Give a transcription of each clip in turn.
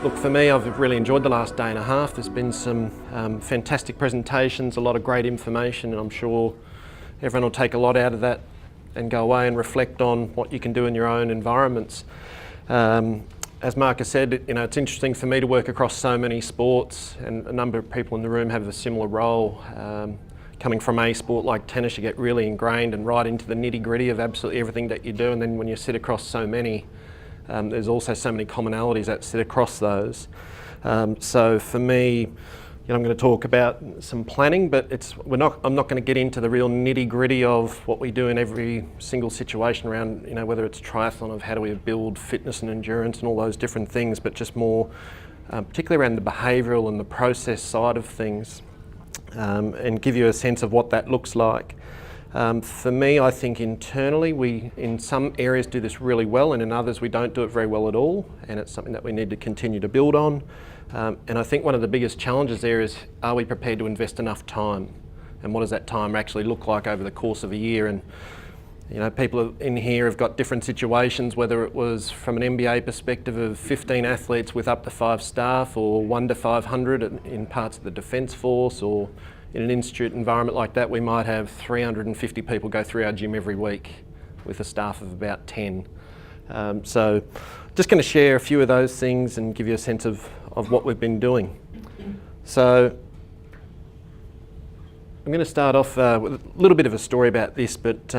Look, for me, I've really enjoyed the last day and a half. There's been some fantastic presentations, a lot of great information, and I'm sure everyone will take a lot out of that and go away and reflect on what you can do in your own environments. As Mark has said, you know, it's interesting for me to work across so many sports, and a number of people in the room have a similar role. Coming from a sport like tennis, you get really ingrained and right into the nitty-gritty of absolutely everything that you do, and then when you sit across so many, there's also so many commonalities that sit across those. So for me, you know, I'm going to talk about some planning, but I'm not going to get into the real nitty-gritty of what we do in every single situation around, you know, whether it's triathlon, of how do we build fitness and endurance and all those different things, but just more particularly around the behavioural and the process side of things, and give you a sense of what that looks like. For me, I think internally we, in some areas, do this really well, and in others we don't do it very well at all, and it's something that we need to continue to build on. And I think one of the biggest challenges there is, are we prepared to invest enough time? And what does that time actually look like over the course of a year? And you know, people in here have got different situations, whether it was from an MBA perspective of 15 athletes with up to 5 staff, or 1 to 500 in parts of the Defence Force, or in an institute environment like that, we might have 350 people go through our gym every week with a staff of about 10. So just going to share a few of those things and give you a sense of what we've been doing. So I'm going to start off with a little bit of a story about this, but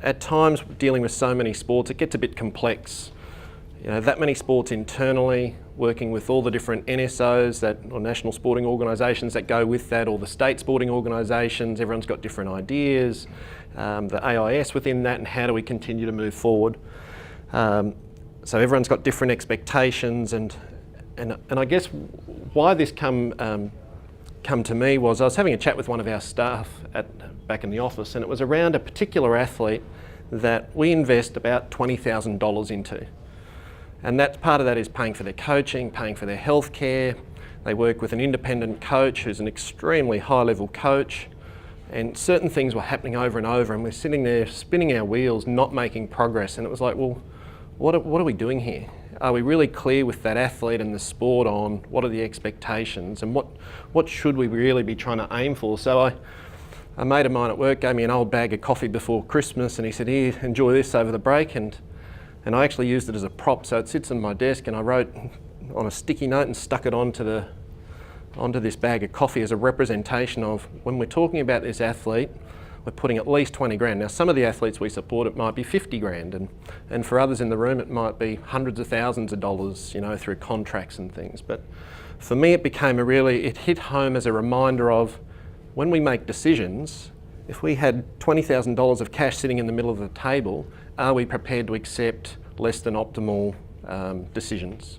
at times dealing with so many sports, it gets a bit complex. You know, that many sports internally, working with all the different NSOs or national sporting organisations that go with that, or the state sporting organisations, everyone's got different ideas, the AIS within that, and how do we continue to move forward. So everyone's got different expectations, and I guess why this come to me was I was having a chat with one of our staff back in the office, and it was around a particular athlete that we invest about $20,000 into. And that part of that is paying for their coaching, paying for their health care. They work with an independent coach who's an extremely high-level coach, and certain things were happening over and over, and we're sitting there spinning our wheels, not making progress. And it was like, well, what are we doing here? Are we really clear with that athlete and the sport on what are the expectations, and what should we really be trying to aim for? So a mate of mine at work gave me an old bag of coffee before Christmas, and he said, here, enjoy this over the break. And I actually used it as a prop, so it sits on my desk, and I wrote on a sticky note and stuck it onto this bag of coffee as a representation of, when we're talking about this athlete, we're putting at least 20 grand. Now, some of the athletes we support, it might be 50 grand, and for others in the room, it might be hundreds of thousands of dollars, you know, through contracts and things. But for me, it hit home as a reminder of, when we make decisions, if we had $20,000 of cash sitting in the middle of the table, are we prepared to accept less than optimal decisions?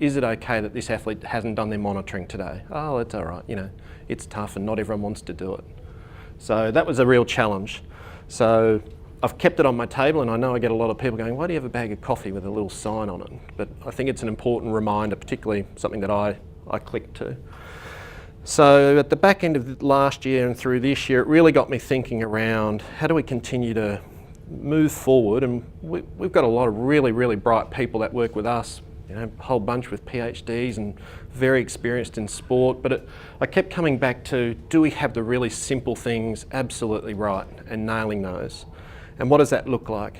Is it okay that this athlete hasn't done their monitoring today? Oh, that's all right, you know, it's tough and not everyone wants to do it. So that was a real challenge. So I've kept it on my table, and I know I get a lot of people going, why do you have a bag of coffee with a little sign on it? But I think it's an important reminder, particularly something that I click to. So at the back end of last year and through this year, it really got me thinking around, how do we continue to move forward? And we've got a lot of really, really bright people that work with us, you know, a whole bunch with PhDs and very experienced in sport. But I kept coming back to, do we have the really simple things absolutely right, and nailing those? And what does that look like?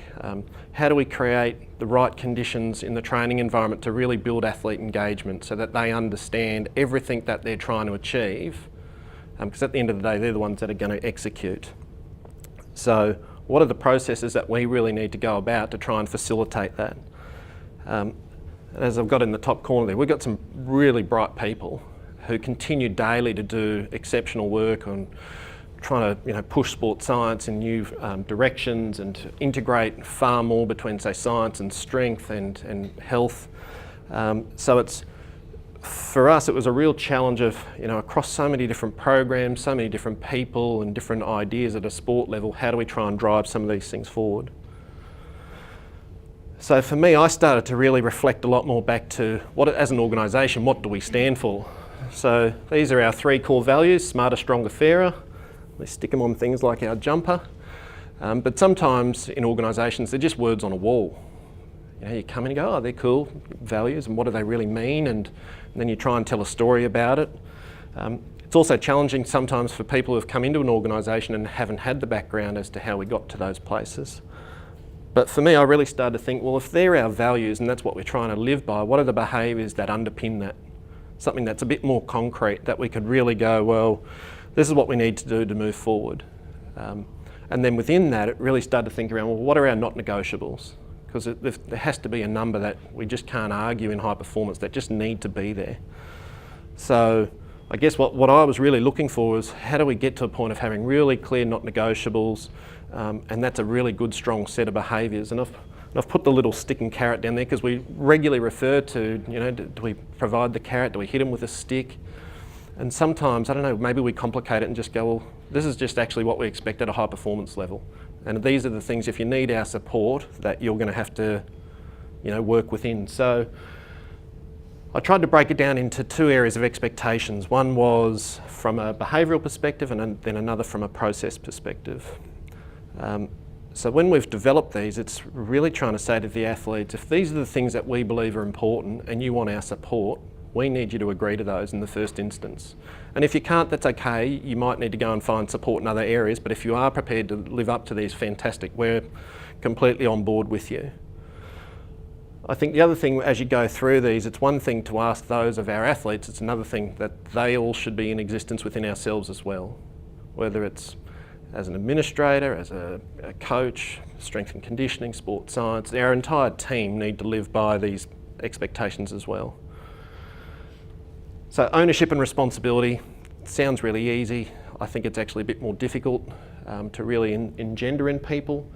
How do we create the right conditions in the training environment to really build athlete engagement so that they understand everything that they're trying to achieve? Because at the end of the day, they're the ones that are going to execute. So what are the processes that we really need to go about to try and facilitate that? As I've got in the top corner there, we've got some really bright people who continue daily to do exceptional work on trying to, you know, push sports science in new directions, and to integrate far more between, say, science and strength and health. So for us, it was a real challenge of, you know, across so many different programs, so many different people and different ideas at a sport level, how do we try and drive some of these things forward? So for me, I started to really reflect a lot more back to, as an organisation, what do we stand for? So these are our 3 core values: smarter, stronger, fairer. We stick them on things like our jumper. But sometimes in organisations, they're just words on a wall. You know, you come in and go, oh, they're cool values, and what do they really mean? And then you try and tell a story about it. It's also challenging sometimes for people who have come into an organisation and haven't had the background as to how we got to those places. But for me, I really started to think, well, if they're our values and that's what we're trying to live by, what are the behaviours that underpin that? Something that's a bit more concrete, that we could really go, well, this is what we need to do to move forward. And then within that, it really started to think around, well, what are our not negotiables? Because there has to be a number that we just can't argue in high performance, that just need to be there. So I guess what I was really looking for was, how do we get to a point of having really clear not negotiables, and that's a really good, strong set of behaviours. And I've put the little stick and carrot down there because we regularly refer to, you know, do we provide the carrot, do we hit them with a stick? And sometimes, I don't know, maybe we complicate it and just go, well, this is just actually what we expect at a high performance level. And these are the things, if you need our support, that you're going to have to, you know, work within. So I tried to break it down into two areas of expectations. One was from a behavioural perspective, and then another from a process perspective. So when we've developed these, it's really trying to say to the athletes, if these are the things that we believe are important and you want our support, we need you to agree to those in the first instance. And if you can't, that's okay. You might need to go and find support in other areas, but if you are prepared to live up to these, fantastic. We're completely on board with you. I think the other thing, as you go through these, it's one thing to ask those of our athletes, it's another thing that they all should be in existence within ourselves as well. Whether it's as an administrator, as a coach, strength and conditioning, sports science, our entire team need to live by these expectations as well. So ownership and responsibility sounds really easy. I think it's actually a bit more difficult to really engender in people.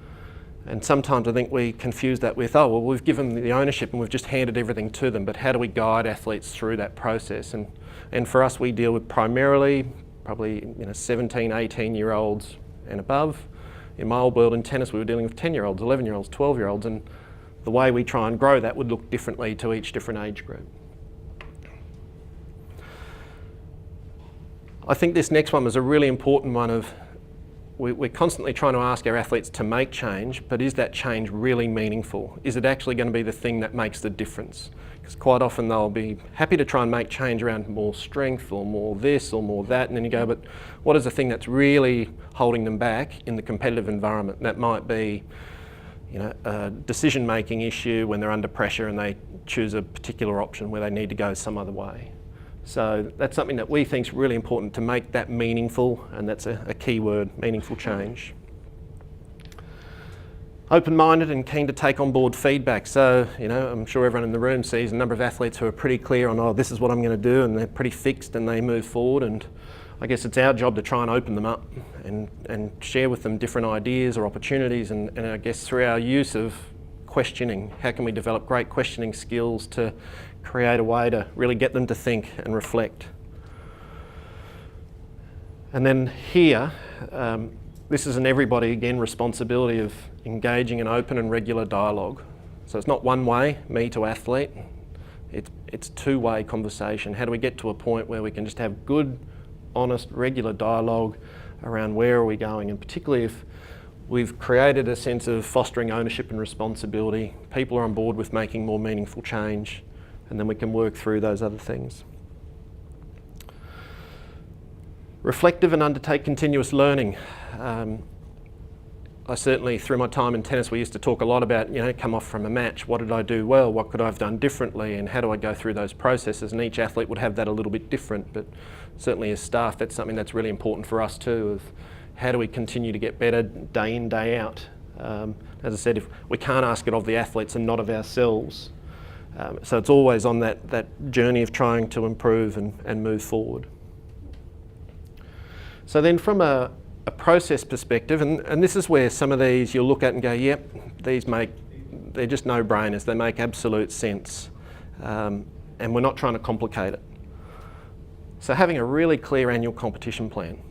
And sometimes I think we confuse that with, oh, well, we've given them the ownership and we've just handed everything to them, but how do we guide athletes through that process? And for us, we deal with primarily probably 17, 18-year-olds and above. In my old world in tennis, we were dealing with 10-year-olds, 11-year-olds, 12-year-olds, and the way we try and grow that would look differently to each different age group. I think this next one was a really important one of, we're constantly trying to ask our athletes to make change, but is that change really meaningful? Is it actually going to be the thing that makes the difference? Because quite often they'll be happy to try and make change around more strength or more this or more that, and then you go, but what is the thing that's really holding them back in the competitive environment? That might be, a decision-making issue when they're under pressure and they choose a particular option where they need to go some other way. So that's something that we think is really important to make that meaningful, and that's a key word, meaningful change. Open-minded and keen to take on board feedback. So, I'm sure everyone in the room sees a number of athletes who are pretty clear on, oh, this is what I'm going to do, and they're pretty fixed and they move forward. And I guess it's our job to try and open them up and share with them different ideas or opportunities. And I guess through our use of questioning, how can we develop great questioning skills to create a way to really get them to think and reflect. And then here, this is an everybody, again, responsibility of engaging in open and regular dialogue. So it's not one way, me to athlete, it's two-way conversation. How do we get to a point where we can just have good, honest, regular dialogue around where are we going? And particularly if we've created a sense of fostering ownership and responsibility, people are on board with making more meaningful change, and then we can work through those other things. Reflective and undertake continuous learning. I certainly, through my time in tennis, we used to talk a lot about, come off from a match, what did I do well, what could I have done differently, and how do I go through those processes? And each athlete would have that a little bit different, but certainly as staff, that's something that's really important for us too, of how do we continue to get better day in, day out. As I said, if we can't ask it of the athletes and not of ourselves. So it's always on that journey of trying to improve and move forward. So then from a process perspective, and this is where some of these you'll look at and go, yep, they're just no-brainers, they make absolute sense. And we're not trying to complicate it. So having a really clear annual competition plan.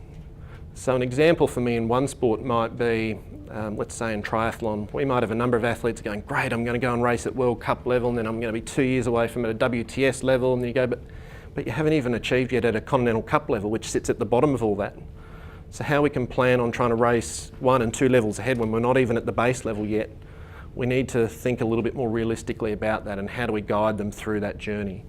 So an example for me in one sport might be, let's say in triathlon, we might have a number of athletes going, great, I'm going to go and race at World Cup level, and then I'm going to be 2 years away from at a WTS level, and you go, but you haven't even achieved yet at a Continental Cup level, which sits at the bottom of all that. So how we can plan on trying to race 1 and 2 levels ahead when we're not even at the base level yet, we need to think a little bit more realistically about that and how do we guide them through that journey.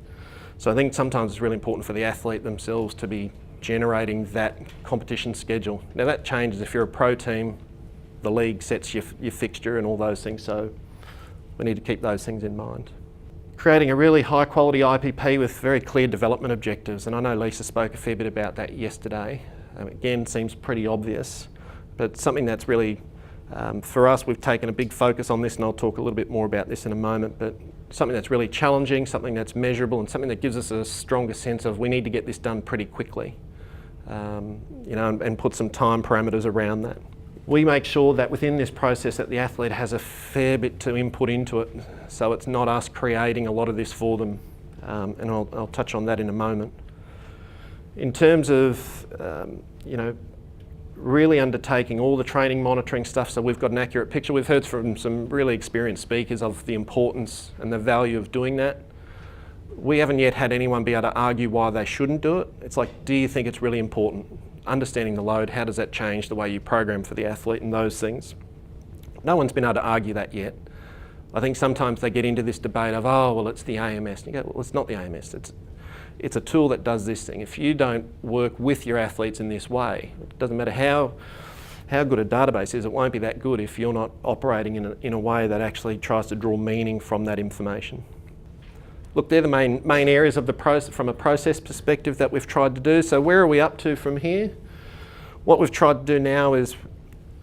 So I think sometimes it's really important for the athlete themselves to be generating that competition schedule. Now that changes if you're a pro team, the league sets your fixture and all those things, so we need to keep those things in mind. Creating a really high quality IPP with very clear development objectives, and I know Lisa spoke a fair bit about that yesterday. Again, seems pretty obvious, but something that's really, for us, we've taken a big focus on this, and I'll talk a little bit more about this in a moment, but something that's really challenging, something that's measurable, and something that gives us a stronger sense of we need to get this done pretty quickly, and put some time parameters around that. We make sure that within this process that the athlete has a fair bit to input into it, so it's not us creating a lot of this for them, and I'll touch on that in a moment. In terms of, really undertaking all the training monitoring stuff so we've got an accurate picture. We've heard from some really experienced speakers of the importance and the value of doing that. We haven't yet had anyone be able to argue why they shouldn't do it. It's like, do you think it's really important? Understanding the load, how does that change the way you program for the athlete and those things? No one's been able to argue that yet. I think sometimes they get into this debate of, oh, well, it's the AMS. And you go, well, it's not the AMS. It's a tool that does this thing. If you don't work with your athletes in this way, it doesn't matter how good a database is, it won't be that good if you're not operating in a way that actually tries to draw meaning from that information. Look, they're the main areas of the process from a process perspective that we've tried to do. So where are we up to from here? What we've tried to do now is,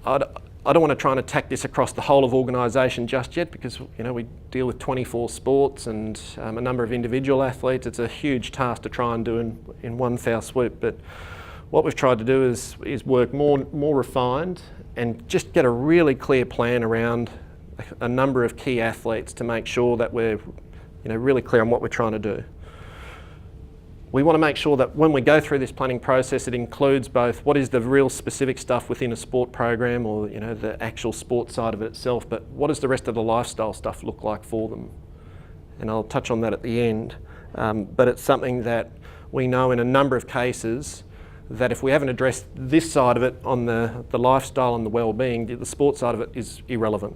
I don't want to try and attack this across the whole of organisation just yet, because we deal with 24 sports and a number of individual athletes. It's a huge task to try and do in one foul swoop. But what we've tried to do is work more refined and just get a really clear plan around a number of key athletes to make sure that we're really clear on what we're trying to do. We want to make sure that when we go through this planning process, it includes both what is the real specific stuff within a sport program or the actual sport side of it itself, but what does the rest of the lifestyle stuff look like for them? And I'll touch on that at the end. But it's something that we know in a number of cases that if we haven't addressed this side of it on the lifestyle and the well-being, the sport side of it is irrelevant.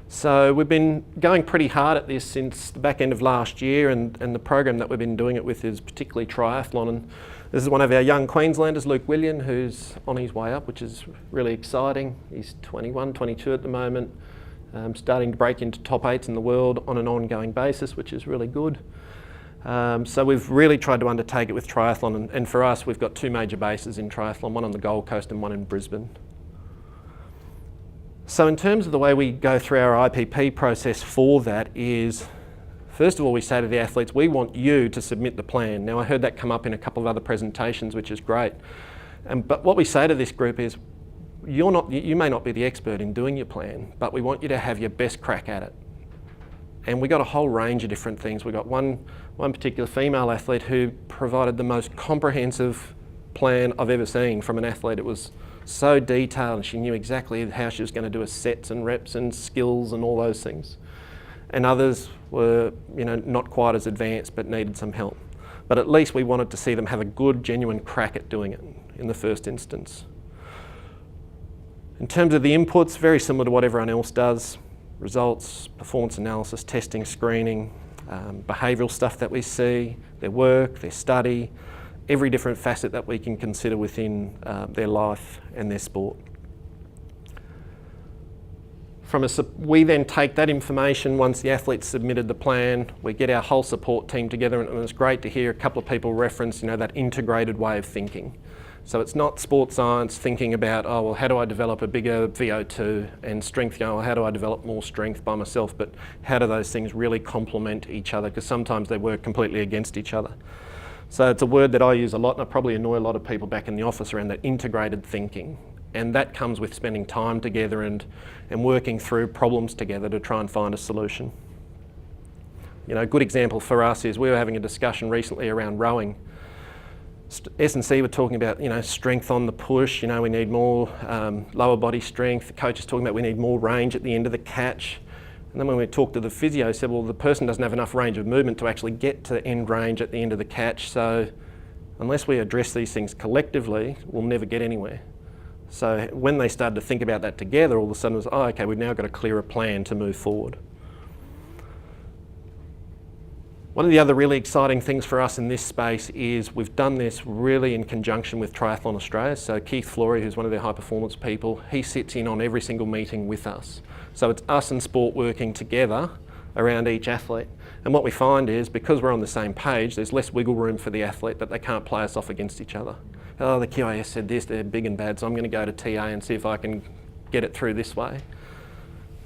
So we've been going pretty hard at this since the back end of last year, and the program that we've been doing it with is particularly triathlon. And this is one of our young Queenslanders, Luke William, who's on his way up, which is really exciting. He's 21, 22 at the moment, starting to break into top 8s in the world on an ongoing basis, which is really good. So we've really tried to undertake it with triathlon, and for us, we've got two major bases in triathlon, one on the Gold Coast and one in Brisbane. So in terms of the way we go through our IPP process for that is, first of all, we say to the athletes, we want you to submit the plan. Now, I heard that come up in a couple of other presentations, which is great. But what we say to this group is, you may not be the expert in doing your plan, but we want you to have your best crack at it. And we got a whole range of different things. We got one particular female athlete who provided the most comprehensive plan I've ever seen from an athlete. It was so detailed, and she knew exactly how she was going to do her sets and reps and skills and all those things. And others were, not quite as advanced but needed some help. But at least we wanted to see them have a good, genuine crack at doing it in the first instance. In terms of the inputs, very similar to what everyone else does. Results, performance analysis, testing, screening, behavioural stuff that we see, their work, their study, every different facet that we can consider within their life and their sport. We then take that information once the athlete's submitted the plan, we get our whole support team together, and it's great to hear a couple of people reference that integrated way of thinking. So it's not sports science thinking about, oh, well, how do I develop a bigger VO2 and strength, how do I develop more strength by myself, but how do those things really complement each other, because sometimes they work completely against each other. So it's a word that I use a lot, and I probably annoy a lot of people back in the office around that integrated thinking. And that comes with spending time together and working through problems together to try and find a solution. A good example for us is we were having a discussion recently around rowing. S&C were talking about, strength on the push, we need more lower body strength. The coach is talking about we need more range at the end of the catch. And then when we talked to the physio, he said, well, the person doesn't have enough range of movement to actually get to end range at the end of the catch. So unless we address these things collectively, we'll never get anywhere. So when they started to think about that together, all of a sudden it was, oh, okay, we've now got a clearer plan to move forward. One of the other really exciting things for us in this space is we've done this really in conjunction with Triathlon Australia. So Keith Flory, who's one of their high performance people, he sits in on every single meeting with us. So it's us and sport working together around each athlete. And what we find is, because we're on the same page, there's less wiggle room for the athlete that they can't play us off against each other. Oh, the QAS said this, they're big and bad, so I'm going to go to TA and see if I can get it through this way.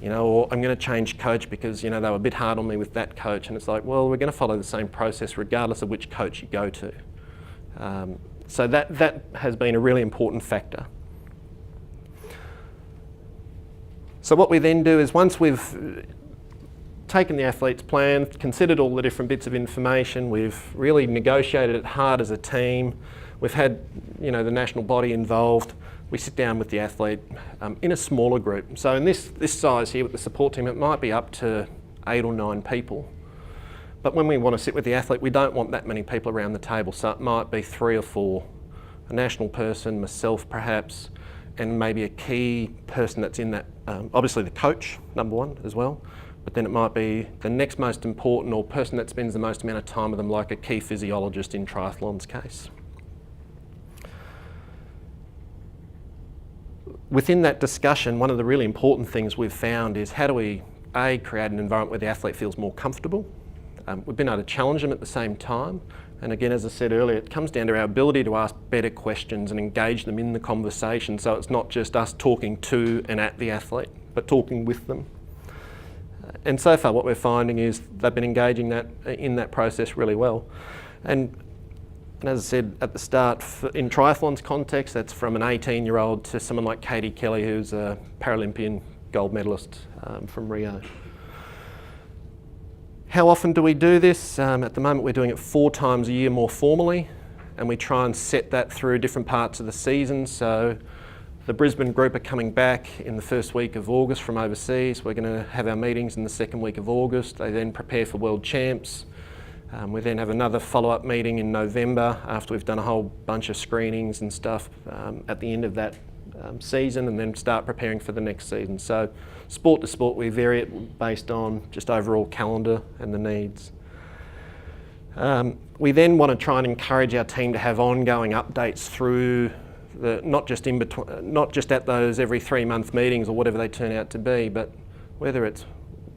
You know, or I'm going to change coach because, you know, they were a bit hard on me with that coach. And it's like, well, we're going to follow the same process regardless of which coach you go to. So that has been a really important factor. So what we then do is, once we've taken the athlete's plan, considered all the different bits of information, we've really negotiated it hard as a team, we've had, you know, the national body involved, we sit down with the athlete in a smaller group. So in this size here with the support team, it might be up to 8 or 9 people. But when we want to sit with the athlete, we don't want that many people around the table. So it might be 3 or 4, a national person, myself perhaps, and maybe a key person that's in that, obviously the coach, number one as well, but then it might be the next most important or person that spends the most amount of time with them, like a key physiologist in Triathlon's case. Within that discussion, one of the really important things we've found is, how do we, A, create an environment where the athlete feels more comfortable? We've been able to challenge them at the same time. And again, as I said earlier, it comes down to our ability to ask better questions and engage them in the conversation, so it's not just us talking to and at the athlete, but talking with them. And so far what we're finding is they've been engaging in that process really well. And as I said at the start, in triathlon's context, that's from an 18-year-old to someone like Katie Kelly, who's a Paralympian gold medalist from Rio. How often do we do this? At the moment we're doing it 4 times a year more formally, and we try and set that through different parts of the season. So the Brisbane group are coming back in the first week of August from overseas. We're going to have our meetings in the second week of August. They then prepare for World Champs. We then have another follow-up meeting in November after we've done a whole bunch of screenings and stuff at the end of that season, and then start preparing for the next season. So sport to sport, we vary it based on just overall calendar and the needs. We then want to try and encourage our team to have ongoing updates through not just in between, not just at those every 3-month meetings or whatever they turn out to be, but whether it's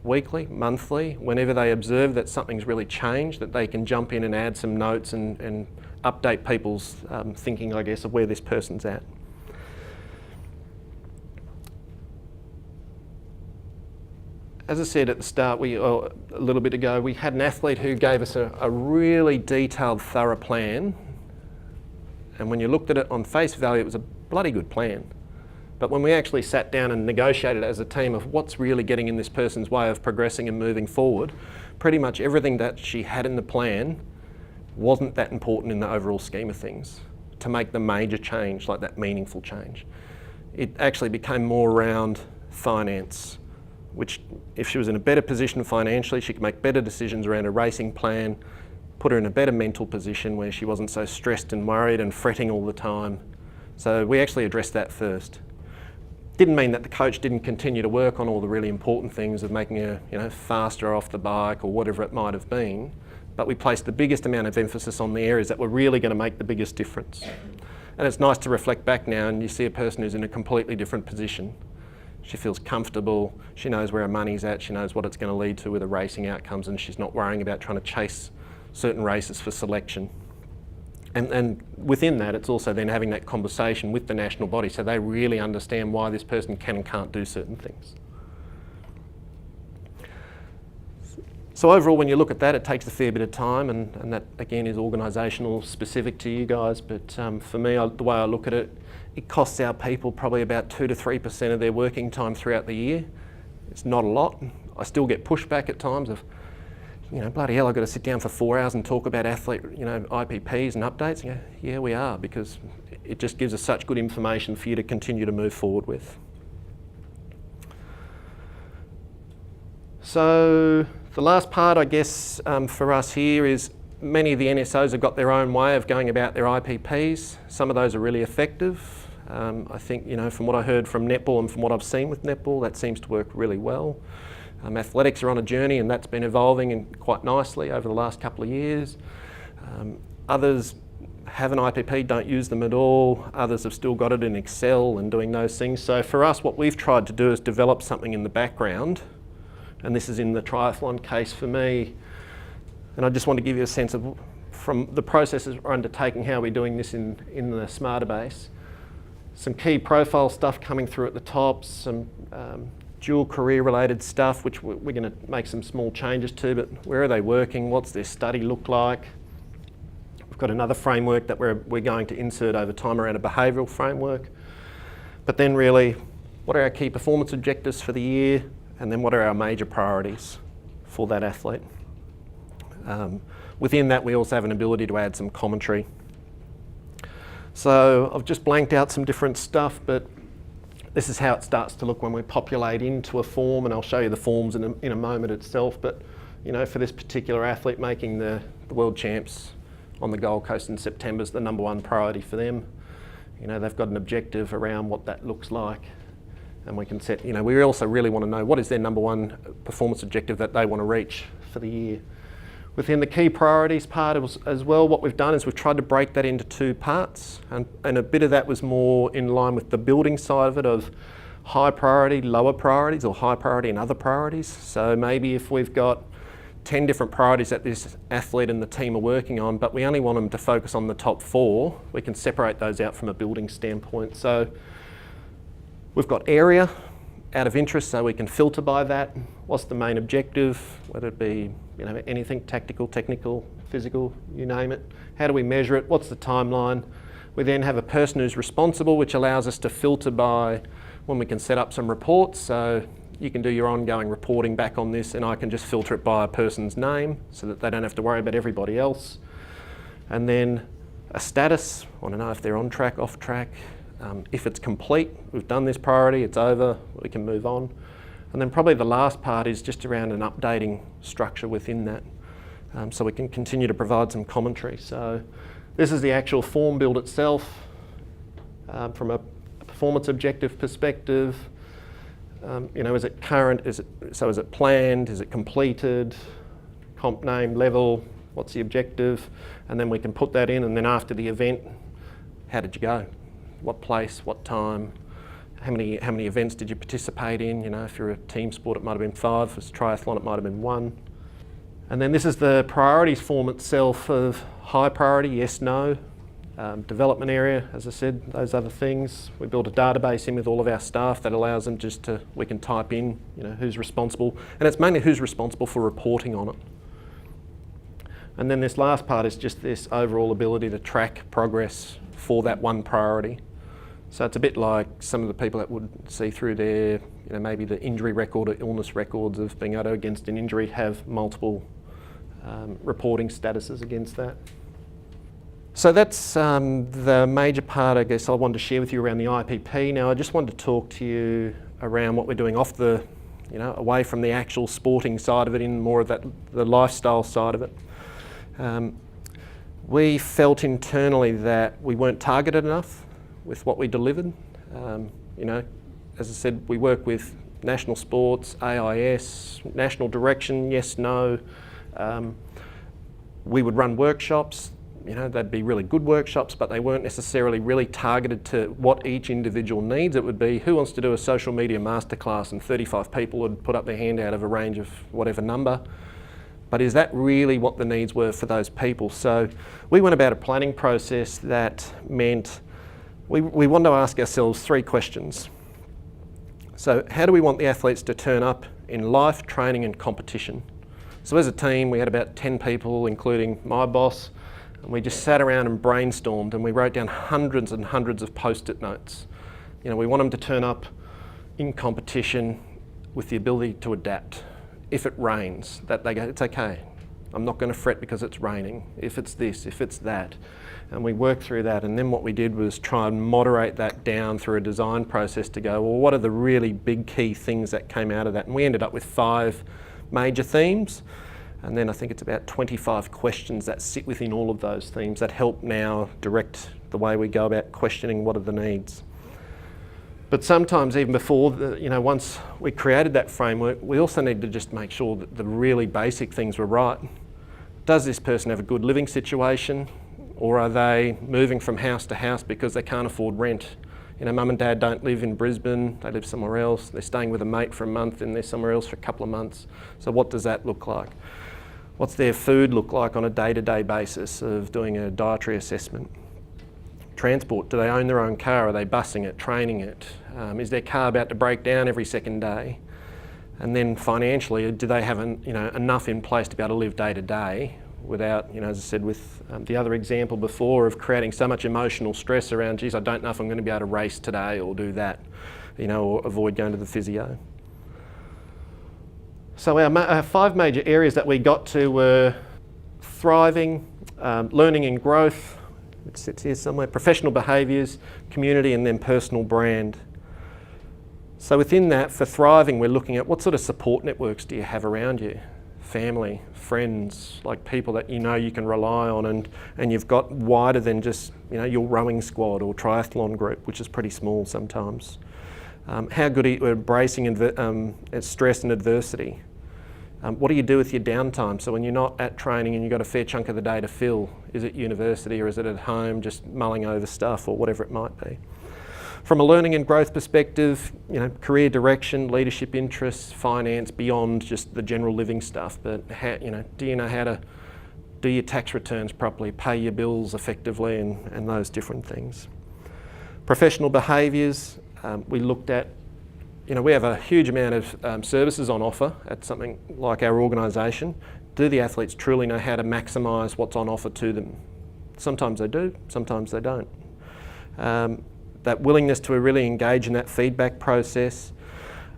weekly, monthly, whenever they observe that something's really changed, that they can jump in and add some notes and update people's thinking, I guess, of where this person's at. As I said at the start, a little bit ago, we had an athlete who gave us a really detailed, thorough plan. And when you looked at it on face value, it was a bloody good plan. But when we actually sat down and negotiated as a team of what's really getting in this person's way of progressing and moving forward, pretty much everything that she had in the plan wasn't that important in the overall scheme of things to make the major change, like that meaningful change. It actually became more around finance, which if she was in a better position financially, she could make better decisions around a racing plan, put her in a better mental position where she wasn't so stressed and worried and fretting all the time. So we actually addressed that first. Didn't mean that the coach didn't continue to work on all the really important things of making her, faster off the bike or whatever it might have been, but we placed the biggest amount of emphasis on the areas that were really going to make the biggest difference. And it's nice to reflect back now and you see a person who's in a completely different position. She feels comfortable, she knows where her money's at, she knows what it's going to lead to with the racing outcomes, and she's not worrying about trying to chase certain races for selection. And within that, it's also then having that conversation with the national body so they really understand why this person can and can't do certain things. So overall, when you look at that, it takes a fair bit of time, and that again is organisational specific to you guys, but for me, the way I look at it, it costs our people probably about 2 to 3% of their working time throughout the year. It's not a lot. I still get pushback at times of, bloody hell, I've got to sit down for 4 hours and talk about athlete, IPPs and updates. And go, yeah, we are, because it just gives us such good information for you to continue to move forward with. So the last part, I guess, for us here is many of the NSOs have got their own way of going about their IPPs. Some of those are really effective. I think, from what I heard from netball and from what I've seen with netball, that seems to work really well. Athletics are on a journey, and that's been evolving and quite nicely over the last couple of years. Others have an IPP, don't use them at all. Others have still got it in Excel and doing those things. So for us, what we've tried to do is develop something in the background, and this is in the triathlon case for me. And I just want to give you a sense of, from the processes we're undertaking, how we're doing this in the Smartabase. Some key profile stuff coming through at the top, some dual career related stuff, which we're going to make some small changes to, but where are they working? What's their study look like? We've got another framework that we're going to insert over time around a behavioural framework. But then really, what are our key performance objectives for the year? And then what are our major priorities for that athlete? Within that, we also have an ability to add some commentary. So I've just blanked out some different stuff, but this is how it starts to look when we populate into a form, and I'll show you the forms in a moment itself. But for this particular athlete, making the world champs on the Gold Coast in September is the #1 priority for them. They've got an objective around what that looks like, and we can set, we also really want to know what is their #1 performance objective that they want to reach for the year. Within the key priorities part as well, what we've done is we've tried to break that into 2 parts, and a bit of that was more in line with the building side of it, of high priority, lower priorities, or high priority and other priorities. So maybe if we've got 10 different priorities that this athlete and the team are working on, but we only want them to focus on the top 4, we can separate those out from a building standpoint. So we've got area out of interest, so we can filter by that. What's the main objective, whether it be anything tactical, technical, physical, you name it. How do we measure it? What's the timeline? We then have a person who's responsible, which allows us to filter by when we can set up some reports. So you can do your ongoing reporting back on this, and I can just filter it by a person's name so that they don't have to worry about everybody else. And then a status, I want to know if they're on track, off track. If it's complete, we've done this priority, it's over, we can move on. And then probably the last part is just around an updating structure within that, so we can continue to provide some commentary. So this is the actual form build itself, from a performance objective perspective. Is it current? Is it planned? Is it completed? Comp name, level, what's the objective? And then we can put that in, and then after the event, how did you go? What place, what time? How many events did you participate in? If you're a team sport, it might have been 5. If it's triathlon, it might have been 1. And then this is the priorities form itself of high priority, yes, no. Development area, as I said, those other things. We built a database in with all of our staff that allows them we can type in, who's responsible. And it's mainly who's responsible for reporting on it. And then this last part is just this overall ability to track progress for that one priority. So it's a bit like some of the people that would see through their, maybe the injury record or illness records of being able to, against an injury, have multiple reporting statuses against that. So that's the major part, I guess, I wanted to share with you around the IPP. Now, I just wanted to talk to you around what we're doing off the, away from the actual sporting side of it, in more of the lifestyle side of it. We felt internally that we weren't targeted enough with what we delivered. As I said, we work with national sports, AIS, national direction, yes, no. We would run workshops, they'd be really good workshops, but they weren't necessarily really targeted to what each individual needs. It would be, who wants to do a social media masterclass, and 35 people would put up their hand out of a range of whatever number. But is that really what the needs were for those people? So we went about a planning process that meant we wanted to ask ourselves 3 questions. So how do we want the athletes to turn up in life, training and competition? So as a team, we had about 10 people, including my boss, and we just sat around and brainstormed, and we wrote down hundreds and hundreds of post-it notes. We want them to turn up in competition with the ability to adapt. If it rains, that they go, it's okay. I'm not going to fret because it's raining. If it's this, if it's that. And we worked through that, and then what we did was try and moderate that down through a design process to go, well, what are the really big key things that came out of that? And we ended up with 5 major themes, and then I think it's about 25 questions that sit within all of those themes that help now direct the way we go about questioning what are the needs. But sometimes even before, once we created that framework, we also need to just make sure that the really basic things were right. Does this person have a good living situation, or are they moving from house to house because they can't afford rent? Mum and dad don't live in Brisbane, they live somewhere else. They're staying with a mate for a month and they're somewhere else for a couple of months. So what does that look like? What's their food look like on a day-to-day basis of doing a dietary assessment? Transport, do they own their own car? Are they busing it, training it? Is their car about to break down every second day? And then financially, do they have enough in place to be able to live day to day without, as I said with the other example before, of creating so much emotional stress around, geez, I don't know if I'm going to be able to race today or do that, or avoid going to the physio. So our 5 major areas that we got to were thriving, learning and growth, it sits here somewhere, professional behaviours, community, and then personal brand. So within that, for thriving, we're looking at what sort of support networks do you have around you? Family, friends, like people that you can rely on, and you've got wider than just your rowing squad or triathlon group, which is pretty small sometimes. How good are you at embracing stress and adversity? What do you do with your downtime? So when you're not at training and you've got a fair chunk of the day to fill, is it university or is it at home just mulling over stuff or whatever it might be? From a learning and growth perspective, career direction, leadership interests, finance, beyond just the general living stuff. But do you know how to do your tax returns properly, pay your bills effectively, and those different things. Professional behaviours, we looked at. We have a huge amount of services on offer at something like our organisation. Do the athletes truly know how to maximise what's on offer to them? Sometimes they do, sometimes they don't. That willingness to really engage in that feedback process.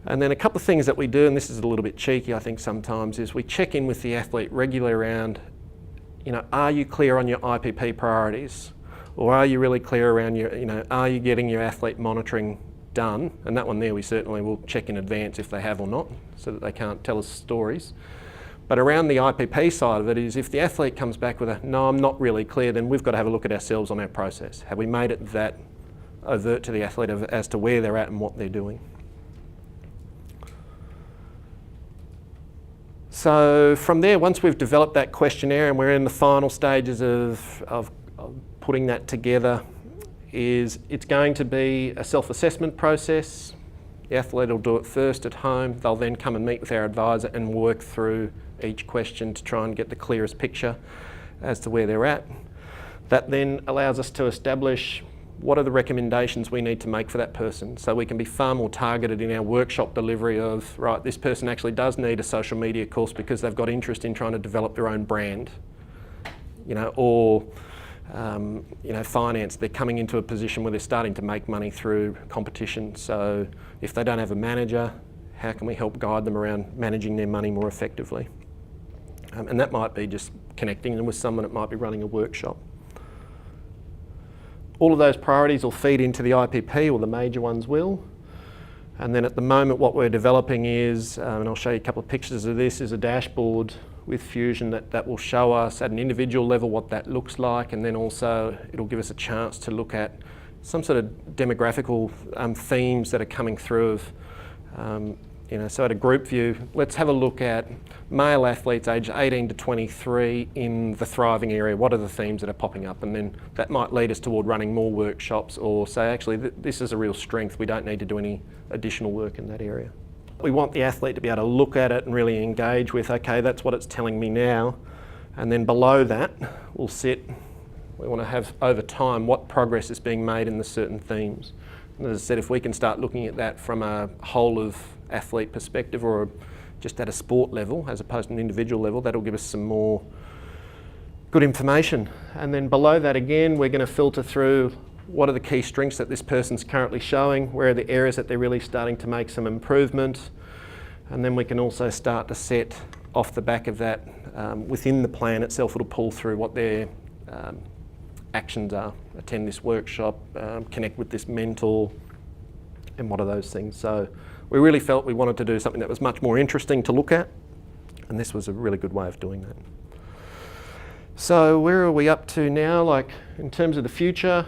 And then a couple of things that we do, and this is a little bit cheeky I think sometimes, is we check in with the athlete regularly around, are you clear on your IPP priorities? Or are you really clear around are you getting your athlete monitoring done? And that one there we certainly will check in advance if they have or not, so that they can't tell us stories. But around the IPP side of it is, if the athlete comes back with no, I'm not really clear, then we've got to have a look at ourselves on our process. Have we made it that overt to the athlete as to where they're at and what they're doing? So from there, once we've developed that questionnaire and we're in the final stages of putting that together, it's going to be a self-assessment process. The athlete will do it first at home. They'll then come and meet with our advisor and work through each question to try and get the clearest picture as to where they're at. That then allows us to establish what are the recommendations we need to make for that person, so we can be far more targeted in our workshop delivery of, right, this person actually does need a social media course because they've got interest in trying to develop their own brand, or finance, they're coming into a position where they're starting to make money through competition. So if they don't have a manager, how can we help guide them around managing their money more effectively? And that might be just connecting them with someone that might be running a workshop. All of those priorities will feed into the IPP, or the major ones will. And then at the moment what we're developing is, and I'll show you a couple of pictures of this, is a dashboard with Fusion that will show us at an individual level what that looks like, and then also it'll give us a chance to look at some sort of demographical themes that are coming through of, so at a group view, let's have a look at male athletes aged 18 to 23 in the thriving area. What are the themes that are popping up? And then that might lead us toward running more workshops, or say, actually, this is a real strength. We don't need to do any additional work in that area. We want the athlete to be able to look at it and really engage with, okay, that's what it's telling me now. And then below that will sit, we want to have over time what progress is being made in the certain themes. And as I said, if we can start looking at that from a whole of athlete perspective, or just at a sport level as opposed to an individual level, that'll give us some more good information. And then below that again, we're going to filter through what are the key strengths that this person's currently showing, where are the areas that they're really starting to make some improvement, and then we can also start to set off the back of that within the plan itself. It'll pull through what their actions are: attend this workshop, connect with this mentor, and what are those things. So we really felt we wanted to do something that was much more interesting to look at, and this was a really good way of doing that. So where are we up to now? Like in terms of the future,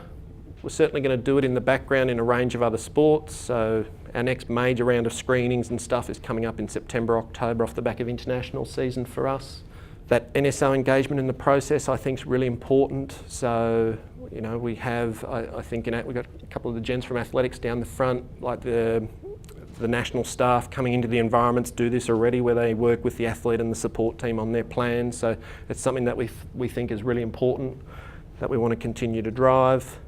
We're certainly going to do it in the background in a range of other sports. So our next major round of screenings and stuff is coming up in September, October off the back of international season for us. That NSO engagement in the process I think is really important. So, you know, we have, I think we've got a couple of the gents from athletics down the front, like the national staff coming into the environments do this already, where they work with the athlete and the support team on their plans. So it's something that we think is really important, that we want to continue to drive.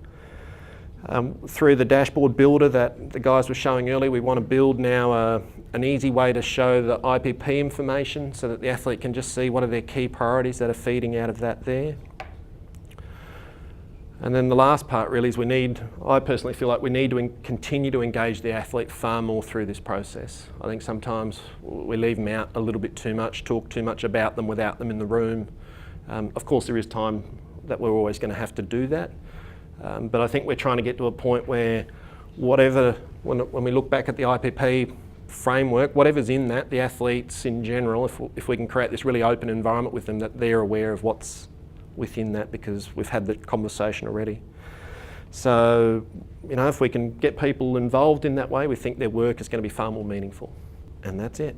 Through the dashboard builder that the guys were showing earlier, we want to build now an easy way to show the IPP information so that the athlete can just see what are their key priorities that are feeding out of that there. And then the last part really is I personally feel like we need to continue to engage the athlete far more through this process. I think sometimes we leave them out a little bit too much, talk too much about them without them in the room. Of course there is time that we're always going to have to do that. But I think we're trying to get to a point where when we look back at the IPP framework, whatever's in that, the athletes in general, if we can create this really open environment with them, that they're aware of what's within that, because we've had that conversation already. So, you know, if we can get people involved in that way, we think their work is going to be far more meaningful. And that's it.